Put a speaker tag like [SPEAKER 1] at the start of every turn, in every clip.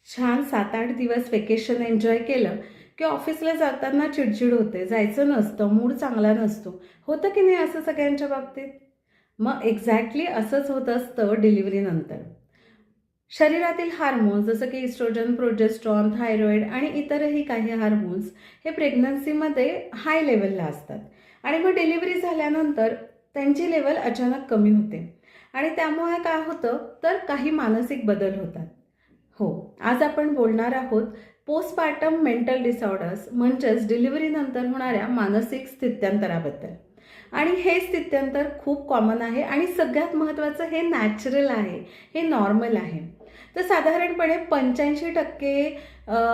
[SPEAKER 1] छान 7-8 दिवस vacation enjoy केलं की ऑफिसला जाताना चिडचिड होते, जायचं नसतं, मूड चांगला नसतो. होतं की नाही असं सगळ्यांच्या बाबतीत? मग एक्झॅक्टली असंच होत असतं डिलिव्हरीनंतर. शरीरातील हार्मोन्स जसं की इस्ट्रोजन, प्रोजेस्ट्रॉन, थायरॉइड आणि इतरही काही हार्मोन्स हे प्रेग्नन्सीमध्ये हाय लेवलला असतात आणि मग डिलिव्हरी झाल्यानंतर त्यांची लेवल अचानक कमी होते आणि त्यामुळे काय होतं तर काही मानसिक बदल होतात. हो, आज आपण बोलणार आहोत पोस्टपार्टम मेंटल डिसऑर्डर्स म्हणजेच डिलिव्हरीनंतर होणाऱ्या मानसिक स्थित्यंतराबद्दल. आणि हे स्थित्यंतर खूप कॉमन आहे आणि सगळ्यात महत्त्वाचं हे नॅचरल आहे, हे नॉर्मल आहे. तर साधारणपणे 85%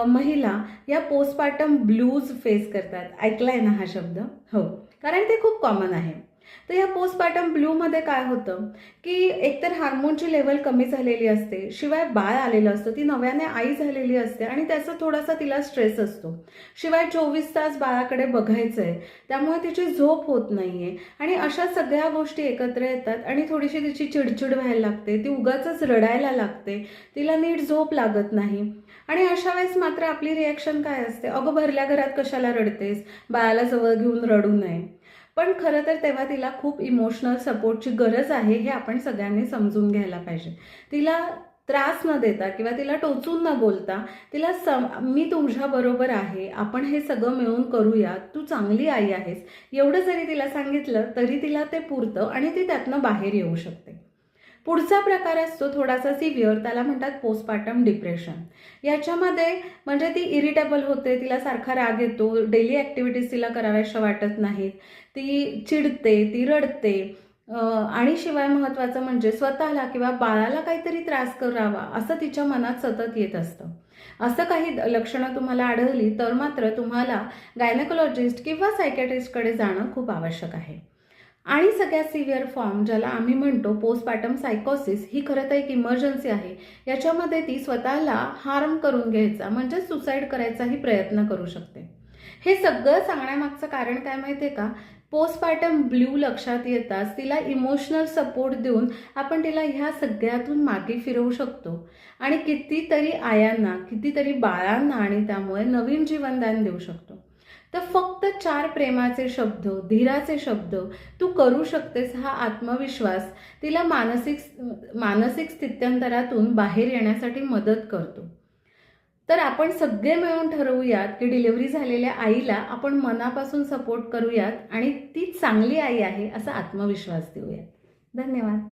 [SPEAKER 1] महिला या पोस्टपार्टम ब्लूज फेस करतात. ऐकलाय ना हा शब्द? हो, कारण ते खूप कॉमन आहे. तर या पोस्टपार्टम ब्लूमध्ये काय होतं की एकतर हार्मोनची लेवल कमी झालेली असते, शिवाय बाळ आलेलं असतं, ती नव्याने आई झालेली असते आणि त्याचा थोडासा तिला स्ट्रेस असतो. शिवाय 24 तास बाळाकडे बघायचं आहे, त्यामुळे तिची झोप होत नाहीये आणि अशा सगळ्या गोष्टी एकत्र येतात आणि थोडीशी तिची चिडचिड व्हायला लागते, ती उगाचच रडायला लागते, तिला नीट झोप लागत नाही. आणि अशा वेळेस मात्र आपली रिॲक्शन काय असते, अगं भरल्या घरात कशाला रडतेस, बाळाला जवळ घेऊन रडू नये. पण खरं तर तेव्हा तिला खूप इमोशनल सपोर्टची गरज आहे हे आपण सगळ्यांनी समजून घ्यायला पाहिजे. तिला त्रास न देता किंवा तिला टोचून न बोलता तिला मी तुझ्याबरोबर आहे, आपण हे सगळं मिळून करूया, तू चांगली आई आहेस, एवढं जरी तिला सांगितलं तरी तिला ते पुरतं आणि ती त्यातनं बाहेर येऊ शकते. पुढचा प्रकार असतो थोडासा सिव्हिअर, त्याला म्हणतात पोस्टपार्टम डिप्रेशन. याच्यामध्ये म्हणजे ती इरिटेबल होते, तिला सारखा राग येतो, डेली ॲक्टिव्हिटीज तिला कराव्याशा वाटत नाहीत, ती चिडते, ती रडते आणि शिवाय महत्त्वाचं म्हणजे स्वतःला किंवा बाळाला काहीतरी त्रास करावा असं तिच्या मनात सतत येत असतं. असं काही लक्षणं तुम्हाला आढळली तर मात्र तुम्हाला गायनेकोलॉजिस्ट किंवा सायकॅट्रिस्टकडे जाणं खूप आवश्यक आहे. आणि सगळ्यात सिव्हिअर फॉर्म ज्याला आम्ही म्हणतो पोस्टपार्टम सायकोसिस, ही खरं तर एक इमर्जन्सी आहे. याच्यामध्ये ती स्वतःला हार्म करून घ्यायचा म्हणजे सुसाईड करायचाही प्रयत्न करू शकते. हे सगळं सांगण्यामागचं कारण काय माहिती आहे का? पोस्टपार्टम ब्ल्यू लक्षात येताच तिला इमोशनल सपोर्ट देऊन आपण तिला ह्या सगळ्यातून मागे फिरवू शकतो आणि कितीतरी आयांना, कितीतरी बाळांना आणि त्यामुळे नवीन जीवनदान देऊ शकतो. तर फक्त 4 प्रेमाचे शब्द, धीराचे शब्द, तू करू शकतेस हा आत्मविश्वास तिला मानसिक स्थित्यंतरातून बाहेर येण्यासाठी मदत करतो. तर आपण सगळे मिळून ठरवूयात की डिलिव्हरी झालेल्या आईला आपण मनापासून सपोर्ट करूयात आणि ती चांगली आई आहे असा आत्मविश्वास देऊयात. धन्यवाद.